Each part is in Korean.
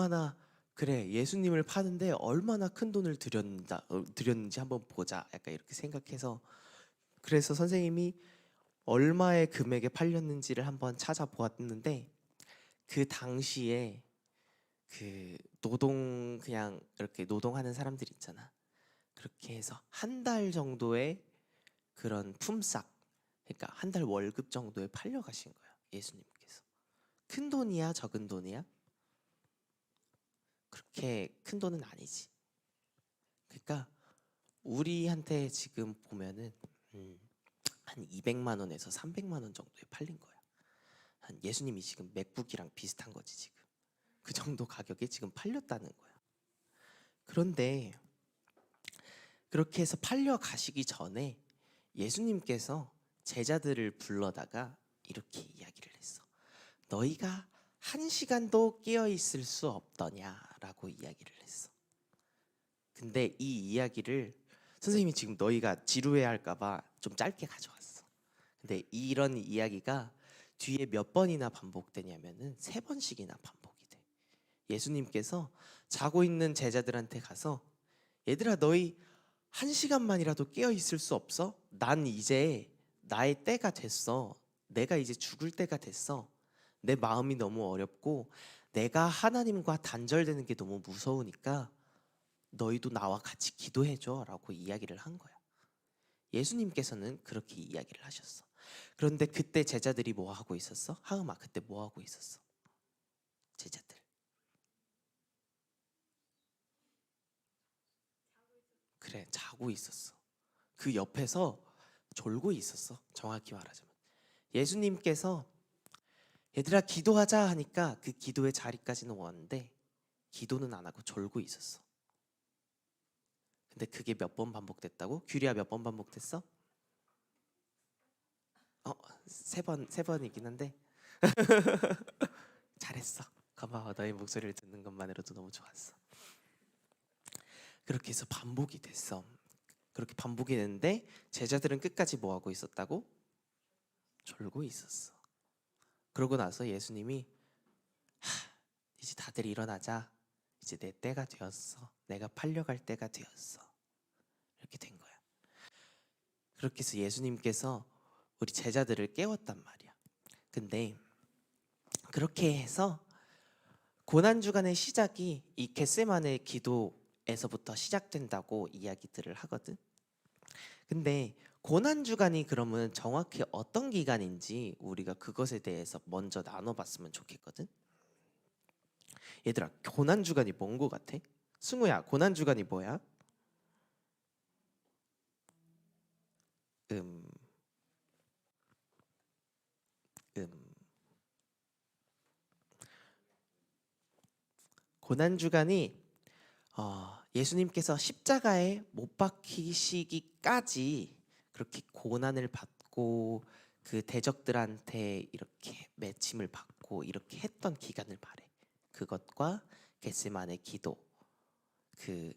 얼마나 그래 예수님을 파는데 얼마나 큰 돈을 들였는지 한번 보자 약간 이렇게 생각해서 그래서 선생님이 얼마의 금액에 팔렸는지를 한번 찾아보았는데 그 당시에 그 그냥 이렇게 노동하는 사람들 있잖아. 그렇게 해서 한 달 정도의 그런 품삯, 그러니까 한 달 월급 정도에 팔려 가신 거야 예수님께서. 큰 돈이야 적은 돈이야? 그렇게 큰 돈은 아니지. 그러니까 우리한테 지금 보면은 한 200만 원에서 300만 원 정도에 팔린 거야. 한 예수님이 지금 맥북이랑 비슷한 거지 지금. 그 정도 가격에 지금 팔렸다는 거야. 그런데 그렇게 해서 팔려 가시기 전에 예수님께서 제자들을 불러다가 이렇게 이야기를 했어. 너희가 한 시간도 깨어 있을 수 없더냐라고 이야기를 했어. 근데 이 이야기를 선생님이 지금 너희가 지루해 할까봐 좀 짧게 가져왔어. 근데 이런 이야기가 뒤에 몇 번이나 반복되냐면은 3번씩이나 반복이 돼. 예수님께서 자고 있는 제자들한테 가서 얘들아 너희 한 시간만이라도 깨어 있을 수 없어? 난 이제 나의 때가 됐어. 내가 이제 죽을 때가 됐어. 내 마음이 너무 어렵고 내가 하나님과 단절되는 게 너무 무서우니까 너희도 나와 같이 기도해줘 라고 이야기를 한 거야. 예수님께서는 그렇게 이야기를 하셨어. 그런데 그때 제자들이 뭐 하고 있었어? 하음아 그때 뭐 하고 있었어? 제자들 그래 자고 있었어. 그 옆에서 졸고 있었어. 정확히 말하자면 예수님께서 얘들아 기도하자 하니까 그 기도의 자리까지는 왔는데 기도는 안 하고 졸고 있었어. 근데 그게 몇 번 반복됐다고? 규리야 몇 번 반복됐어? 3번이긴 한데 잘했어. 고마워. 너의 목소리를 듣는 것만으로도 너무 좋았어. 그렇게 해서 반복이 됐어. 그렇게 반복이 됐는데 제자들은 끝까지 뭐 하고 있었다고? 졸고 있었어. 그러고 나서 예수님이 이제 다들 일어나자. 이제 내 때가 되었어. 내가 팔려갈 때가 되었어. 이렇게 된 거야. 그렇게 해서 예수님께서 우리 제자들을 깨웠단 말이야. 근데 그렇게 해서 고난주간의 시작이 이 겟세마네 기도에서부터 시작된다고 이야기들을 하거든. 근데 고난주간이 그러면 정확히 어떤 기간인지 우리가 그것에 대해서 먼저 나눠봤으면 좋겠거든. 얘들아 고난주간이 뭔 거 같아? 승우야 고난주간이 뭐야? 음, 음. 고난주간이 예수님께서 십자가에 못 박히시기까지 그렇게 고난을 받고 그 대적들한테 이렇게 매침을 받고 이렇게 했던 기간을 말해. 그것과 겟세마네 기도, 그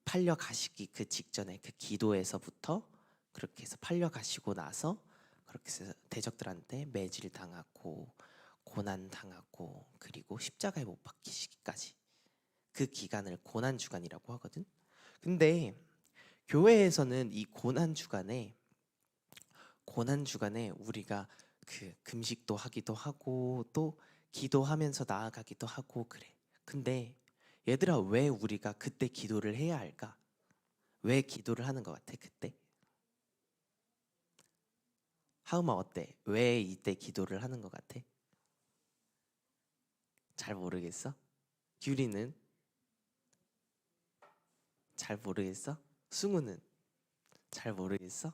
팔려 가시기 그 직전에 그 기도에서부터 그렇게 해서 팔려 가시고 나서 그렇게 해서 대적들한테 매질 당하고 고난 당하고 그리고 십자가에 못 박히시기까지 그 기간을 고난 주간이라고 하거든. 근데 교회에서는 이 고난 주간에 우리가 그 금식도 하기도 하고 또 기도하면서 나아가기도 하고 그래. 근데 얘들아 왜 우리가 그때 기도를 해야 할까? 왜 기도를 하는 것 같아 그때? 하음아 어때? 왜 이때 기도를 하는 것 같아? 잘 모르겠어? 규리는 잘 모르겠어? 승우는 잘 모르겠어?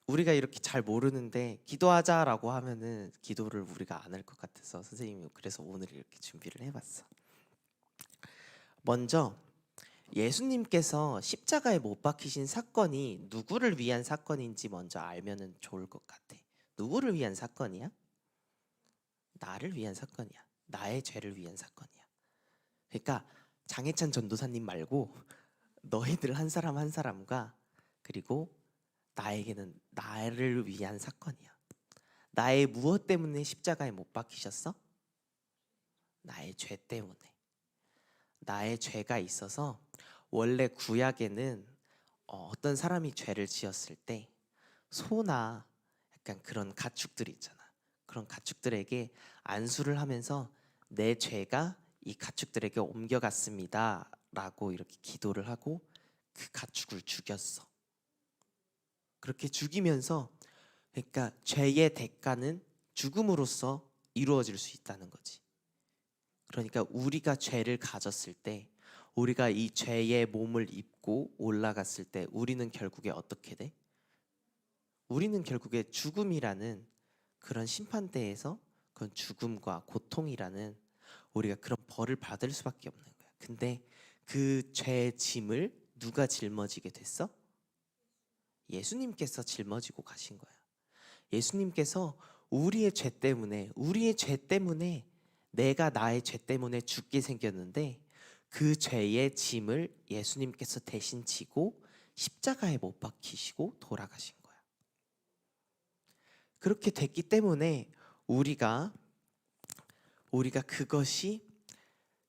우리가 이렇게 잘 모르는데 기도하자라고 하면은 기도를 우리가 안 할 것 같아서 선생님이 그래서 오늘 이렇게 준비를 해봤어. 먼저 예수님께서 십자가에 못 박히신 사건이 누구를 위한 사건인지 먼저 알면은 좋을 것 같아. 누구를 위한 사건이야? 나를 위한 사건이야. 나의 죄를 위한 사건이야. 그러니까 장해찬 전도사님 말고 너희들 한 사람 한 사람과 그리고 나에게는 나를 위한 사건이야. 나의 무엇 때문에 십자가에 못 박히셨어? 나의 죄 때문에. 나의 죄가 있어서 원래 구약에는 어떤 사람이 죄를 지었을 때 소나 약간 그런 가축들이 있잖아. 그런 가축들에게 안수를 하면서 내 죄가 이 가축들에게 옮겨갔습니다 라고 이렇게 기도를 하고 그 가축을 죽였어. 그렇게 죽이면서 그러니까 죄의 대가는 죽음으로써 이루어질 수 있다는 거지. 그러니까 우리가 죄를 가졌을 때 우리가 이 죄의 몸을 입고 올라갔을 때 우리는 결국에 어떻게 돼? 우리는 결국에 죽음이라는 그런 심판대에서 그런 죽음과 고통이라는 우리가 그런 벌을 받을 수밖에 없는 거야. 근데 그 죄의 짐을 누가 짊어지게 됐어? 예수님께서 짊어지고 가신 거야. 예수님께서 우리의 죄 때문에 내가 나의 죄 때문에 죽게 생겼는데 그 죄의 짐을 예수님께서 대신 지고 십자가에 못 박히시고 돌아가신 거야. 그렇게 됐기 때문에 우리가 그것이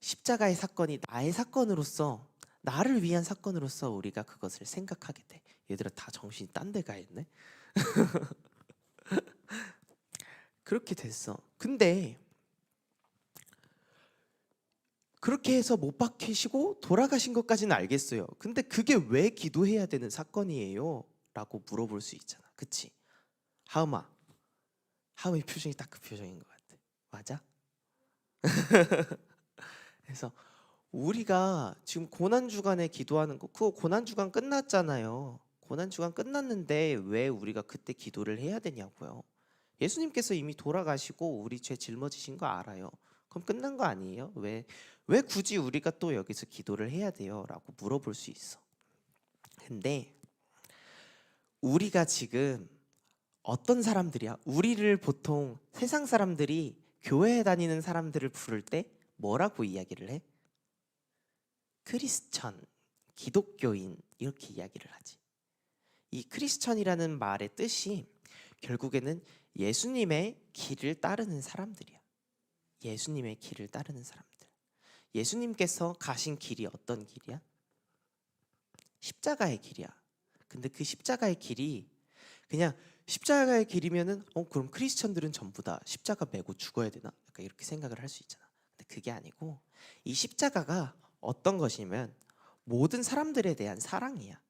십자가의 사건이 나의 사건으로서 나를 위한 사건으로서 우리가 그것을 생각하게 돼. 얘들아 다 정신이 딴 데 가 있네. 그렇게 됐어. 근데 그렇게 해서 못 박히시고 돌아가신 것까지는 알겠어요. 근데 그게 왜 기도해야 되는 사건이에요? 라고 물어볼 수 있잖아. 그치? 하음아. 하음의 표정이 딱 그 표정인 것 같아. 맞아? 그래서 우리가 지금 고난주간에 기도하는 거 그거 고난주간 끝났잖아요. 고난주간 끝났는데 왜 우리가 그때 기도를 해야 되냐고요. 예수님께서 이미 돌아가시고 우리 죄 짊어지신 거 알아요. 그럼 끝난 거 아니에요? 왜 굳이 우리가 또 여기서 기도를 해야 돼요? 라고 물어볼 수 있어. 근데 우리가 지금 어떤 사람들이야? 우리를 보통 세상 사람들이 교회에 다니는 사람들을 부를 때 뭐라고 이야기를 해? 크리스천, 기독교인 이렇게 이야기를 하지. 이 크리스천이라는 말의 뜻이 결국에는 예수님의 길을 따르는 사람들이야. 예수님의 길을 따르는 사람들. 예수님께서 가신 길이 어떤 길이야? 십자가의 길이야. 근데 그 십자가의 길이 그냥 십자가의 길이면은 그럼 크리스천들은 전부 다 십자가 메고 죽어야 되나? 약간 이렇게 생각을 할 수 있잖아. 근데 그게 아니고 이 십자가가 어떤 것이면 모든 사람들에 대한 사랑이야.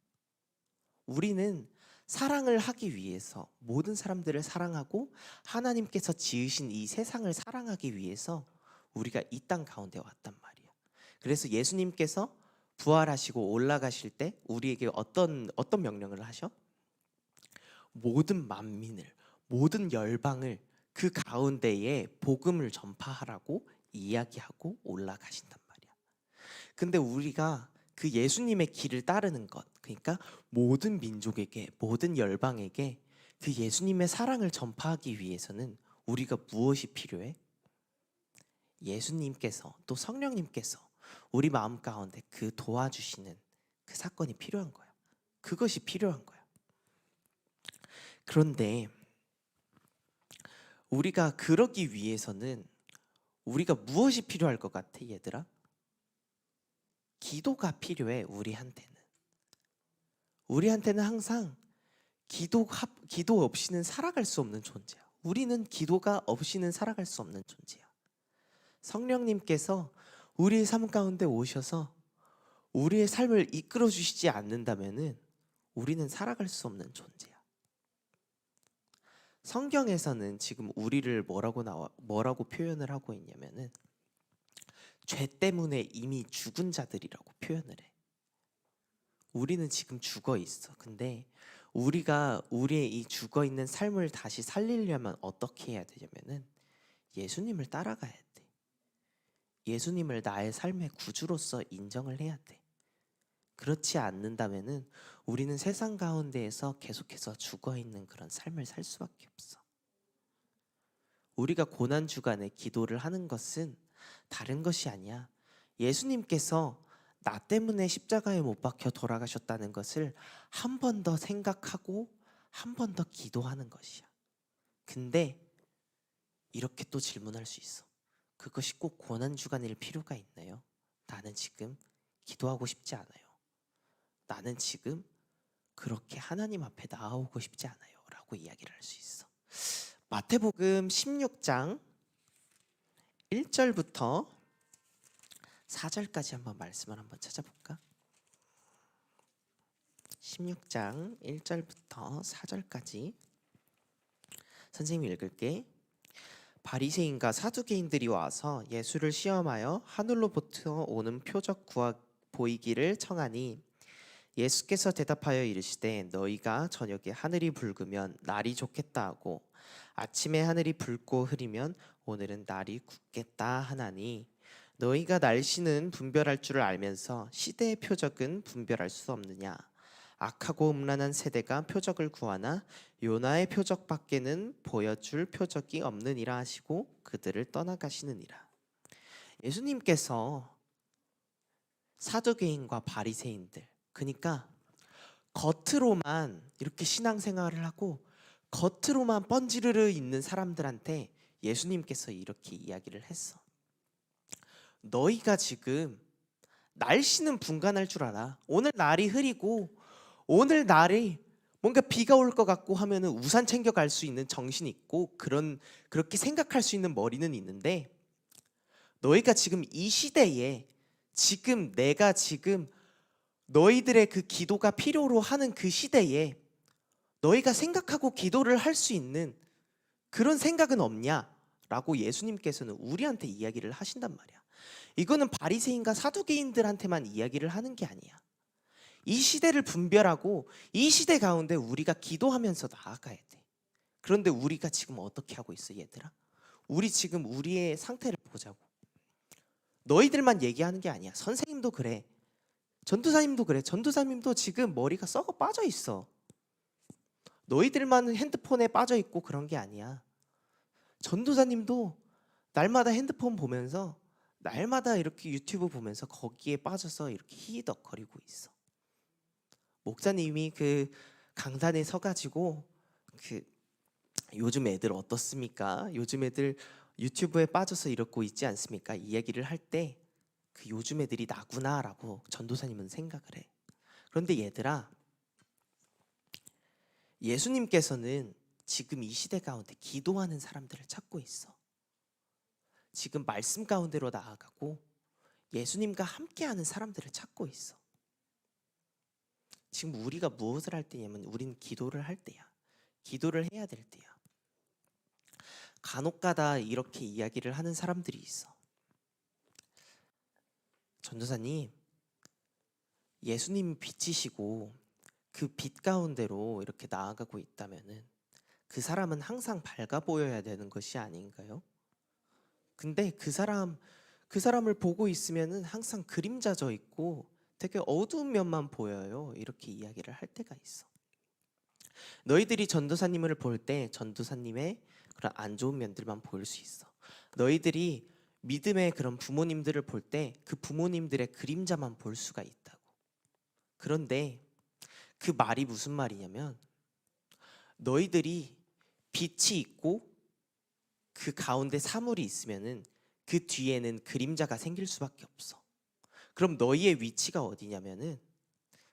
우리는 사랑을 하기 위해서 모든 사람들을 사랑하고 하나님께서 지으신 이 세상을 사랑하기 위해서 우리가 이 땅 가운데 왔단 말이야. 그래서 예수님께서 부활하시고 올라가실 때 우리에게 어떤 명령을 하셔? 모든 만민을 모든 열방을 그 가운데에 복음을 전파하라고 이야기하고 올라가신단 말이야. 근데 우리가 그 예수님의 길을 따르는 것, 그러니까 모든 민족에게 모든 열방에게 그 예수님의 사랑을 전파하기 위해서는 우리가 무엇이 필요해? 예수님께서 또 성령님께서 우리 마음 가운데 그 도와주시는 그 사건이 필요한 거야. 그것이 필요한 거야. 그런데 우리가 그러기 위해서는 우리가 무엇이 필요할 것 같아, 얘들아? 기도가 필요해, 우리한테는. 우리한테는 항상 기도 없이는 살아갈 수 없는 존재야. 우리는 기도가 없이는 살아갈 수 없는 존재야. 성령님께서 우리의 삶 가운데 오셔서 우리의 삶을 이끌어 주시지 않는다면은 우리는 살아갈 수 없는 존재야. 성경에서는 지금 우리를 뭐라고 표현을 하고 있냐면은 죄 때문에 이미 죽은 자들이라고 표현을 해. 우리는 지금 죽어 있어. 근데 우리가 우리의 이 죽어 있는 삶을 다시 살리려면 어떻게 해야 되냐면은 예수님을 따라가야 돼. 예수님을 나의 삶의 구주로서 인정을 해야 돼. 그렇지 않는다면은 우리는 세상 가운데에서 계속해서 죽어 있는 그런 삶을 살 수밖에 없어. 우리가 고난 주간에 기도를 하는 것은 다른 것이 아니야. 예수님께서 나 때문에 십자가에 못 박혀 돌아가셨다는 것을 한 번 더 생각하고 한 번 더 기도하는 것이야. 근데 이렇게 또 질문할 수 있어. 그것이 꼭 고난주간일 필요가 있나요? 나는 지금 기도하고 싶지 않아요. 나는 지금 그렇게 하나님 앞에 나아오고 싶지 않아요 라고 이야기를 할 수 있어. 마태복음 16장 1절부터 4절까지 한번 말씀을 한번 찾아볼까? 16장 1절부터 4절까지 선생님이 읽을게. 바리새인과 사두개인들이 와서 예수를 시험하여 하늘로부터 오는 표적 보이기를 청하니 예수께서 대답하여 이르시되 너희가 저녁에 하늘이 붉으면 날이 좋겠다 하고 아침에 하늘이 붉고 흐리면 오늘은 날이 굳겠다 하나니 너희가 날씨는 분별할 줄을 알면서 시대의 표적은 분별할 수 없느냐. 악하고 음란한 세대가 표적을 구하나 요나의 표적밖에는 보여줄 표적이 없느니라 하시고 그들을 떠나가시느니라. 예수님께서 사두개인과 바리새인들, 그러니까 겉으로만 이렇게 신앙생활을 하고 겉으로만 뻔지르르 있는 사람들한테 예수님께서 이렇게 이야기를 했어. 너희가 지금 날씨는 분간할 줄 알아. 오늘 날이 흐리고 오늘 날이 뭔가 비가 올 것 같고 하면은 우산 챙겨 갈 수 있는 정신이 있고 그렇게 생각할 수 있는 머리는 있는데 너희가 지금 이 시대에 지금 내가 지금 너희들의 그 기도가 필요로 하는 그 시대에 너희가 생각하고 기도를 할 수 있는 그런 생각은 없냐? 라고 예수님께서는 우리한테 이야기를 하신단 말이야. 이거는 바리새인과 사두개인들한테만 이야기를 하는 게 아니야. 이 시대를 분별하고 이 시대 가운데 우리가 기도하면서 나아가야 돼. 그런데 우리가 지금 어떻게 하고 있어, 얘들아? 우리 지금 우리의 상태를 보자고. 너희들만 얘기하는 게 아니야. 선생님도 그래. 전도사님도 그래. 전도사님도 지금 머리가 썩어 빠져 있어. 너희들만 핸드폰에 빠져 있고 그런 게 아니야. 전도사님도 날마다 핸드폰 보면서 날마다 이렇게 유튜브 보면서 거기에 빠져서 이렇게 히덕거리고 있어. 목사님이 그 강단에 서가지고 그 요즘 애들 어떻습니까? 요즘 애들 유튜브에 빠져서 이러고 있지 않습니까? 이 얘기를 할 때 그 요즘 애들이 나구나라고 전도사님은 생각을 해. 그런데 얘들아, 예수님께서는 지금 이 시대 가운데 기도하는 사람들을 찾고 있어. 지금 말씀 가운데로 나아가고 예수님과 함께하는 사람들을 찾고 있어. 지금 우리가 무엇을 할 때냐면 우리는 기도를 할 때야. 기도를 해야 될 때야. 간혹가다 이렇게 이야기를 하는 사람들이 있어. 전도사님, 예수님이 빛이시고 그 빛 가운데로 이렇게 나아가고 있다면은 그 사람은 항상 밝아 보여야 되는 것이 아닌가요? 근데 그 사람을 보고 있으면은 항상 그림자져 있고 되게 어두운 면만 보여요. 이렇게 이야기를 할 때가 있어. 너희들이 전도사님을 볼 때 전도사님의 그런 안 좋은 면들만 보일 수 있어. 너희들이 믿음의 그런 부모님들을 볼 때 그 부모님들의 그림자만 볼 수가 있다고. 그런데 그 말이 무슨 말이냐면 너희들이 빛이 있고 그 가운데 사물이 있으면은 그 뒤에는 그림자가 생길 수밖에 없어. 그럼 너희의 위치가 어디냐면은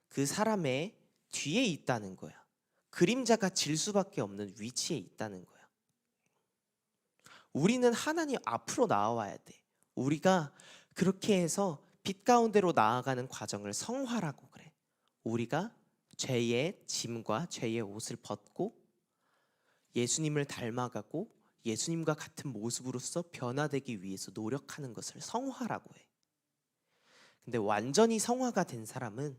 그 사람의 뒤에 있다는 거야. 그림자가 질 수밖에 없는 위치에 있다는 거야. 우리는 하나님 앞으로 나와야 돼. 우리가 그렇게 해서 빛 가운데로 나아가는 과정을 성화라고 그래. 우리가 죄의 짐과 죄의 옷을 벗고 예수님을 닮아가고 예수님과 같은 모습으로서 변화되기 위해서 노력하는 것을 성화라고 해. 근데 완전히 성화가 된 사람은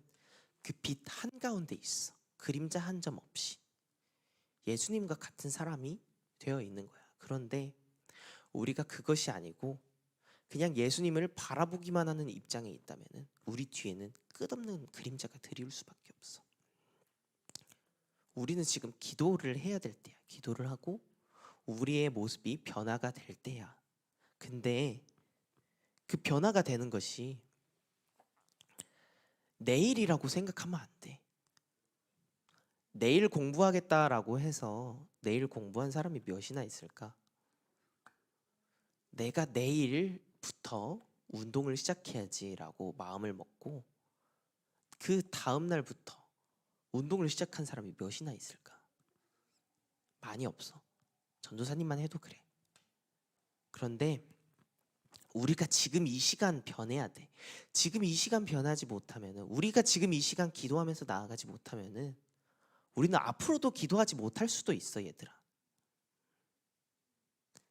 그 빛 한가운데 있어. 그림자 한 점 없이 예수님과 같은 사람이 되어 있는 거야. 그런데 우리가 그것이 아니고 그냥 예수님을 바라보기만 하는 입장에 있다면 우리 뒤에는 끝없는 그림자가 드리울 수밖에 없어. 우리는 지금 기도를 해야 될 때야. 기도를 하고 우리의 모습이 변화가 될 때야. 근데 그 변화가 되는 것이 내일이라고 생각하면 안 돼. 내일 공부하겠다라고 해서 내일 공부한 사람이 몇이나 있을까? 내가 내일부터 운동을 시작해야지라고 마음을 먹고 그 다음 날부터 운동을 시작한 사람이 몇이나 있을까? 많이 없어. 전도사님만 해도 그래. 그런데 우리가 지금 이 시간 변해야 돼. 지금 이 시간 변하지 못하면은, 우리가 지금 이 시간 기도하면서 나아가지 못하면은 우리는 앞으로도 기도하지 못할 수도 있어, 얘들아.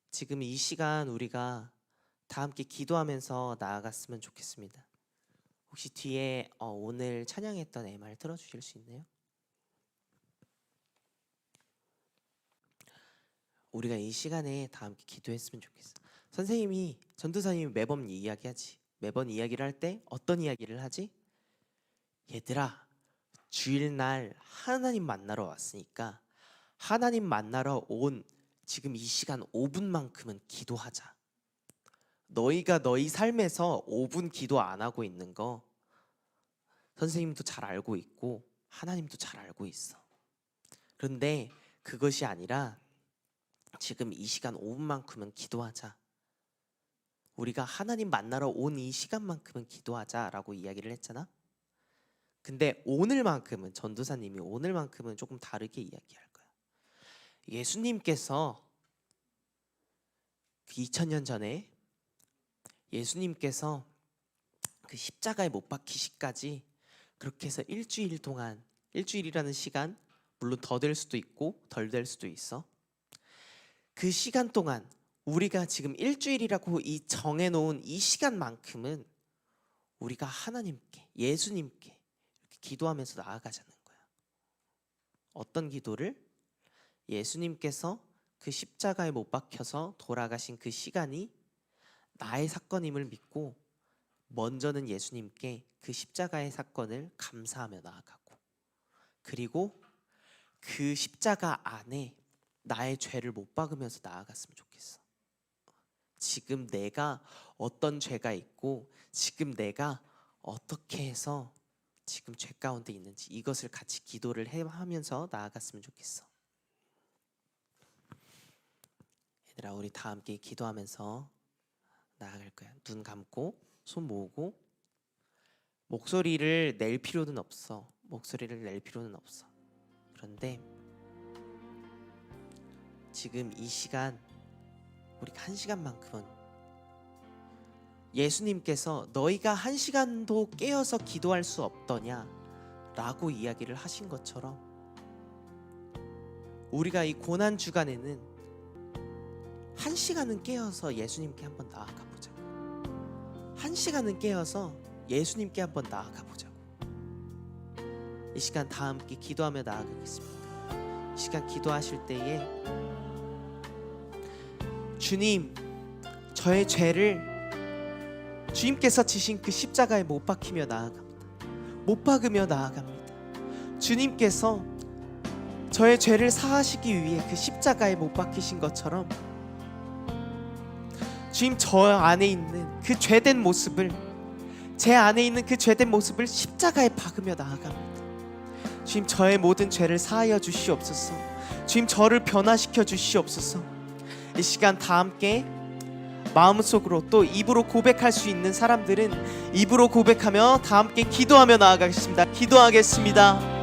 지금 이 시간 우리가 다 함께 기도하면서 나아갔으면 좋겠습니다. 혹시 뒤에 오늘 찬양했던 MR 틀어주실 수 있나요? 우리가 이 시간에 다 함께 기도했으면 좋겠어. 선생님이, 전도사님이 매번 이야기하지. 매번 이야기를 할 때 어떤 이야기를 하지? 얘들아, 주일날 하나님 만나러 왔으니까 하나님 만나러 온 지금 이 시간 5분만큼은 기도하자. 너희가 너희 삶에서 5분 기도 안 하고 있는 거 선생님도 잘 알고 있고 하나님도 잘 알고 있어. 그런데 그것이 아니라 지금 이 시간 5분만큼은 기도하자. 우리가 하나님 만나러 온 이 시간만큼은 기도하자라고 이야기를 했잖아. 근데 오늘만큼은, 전도사님이 오늘만큼은 조금 다르게 이야기할 거야. 예수님께서 2000년 전에 예수님께서 그 십자가에 못 박히시까지 그렇게 해서 일주일 동안, 일주일이라는 시간, 물론 더 될 수도 있고 덜 될 수도 있어. 그 시간 동안 우리가 지금 일주일이라고 이 정해놓은 이 시간만큼은 우리가 하나님께, 예수님께 이렇게 기도하면서 나아가자는 거야. 어떤 기도를? 예수님께서 그 십자가에 못 박혀서 돌아가신 그 시간이 나의 사건임을 믿고 먼저는 예수님께 그 십자가의 사건을 감사하며 나아가고, 그리고 그 십자가 안에 나의 죄를 못 박으면서 나아갔으면 좋겠어. 지금 내가 어떤 죄가 있고 지금 내가 어떻게 해서 지금 죄 가운데 있는지 이것을 같이 기도를 하면서 나아갔으면 좋겠어. 얘들아, 우리 다 함께 기도하면서 나아갈 거야. 눈 감고 손 모으고. 목소리를 낼 필요는 없어. 목소리를 낼 필요는 없어. 그런데 지금 이 시간 우리가 1시간만큼은 예수님께서 너희가 1시간도 깨어서 기도할 수 없더냐 라고 이야기를 하신 것처럼 우리가 이 고난 주간에는 1시간은 깨어서 예수님께 한번 나아가 보자고. 1시간은 깨어서 예수님께 한번 나아가 보자고. 이 시간 다 함께 기도하며 나아가겠습니다. 이 시간 기도하실 때에 주님, 저의 죄를 주님께서 지신 그 십자가에 못 박히며 나아갑니다. 못 박으며 나아갑니다. 주님께서 저의 죄를 사하시기 위해 그 십자가에 못 박히신 것처럼 주님, 저 안에 있는 그 죄된 모습을, 제 안에 있는 그 죄된 모습을 십자가에 박으며 나아갑니다. 주님, 저의 모든 죄를 사하여 주시옵소서. 주님, 저를 변화시켜 주시옵소서. 이 시간 다 함께 마음속으로 또 입으로 고백할 수 있는 사람들은 입으로 고백하며 다 함께 기도하며 나아가겠습니다. 기도하겠습니다.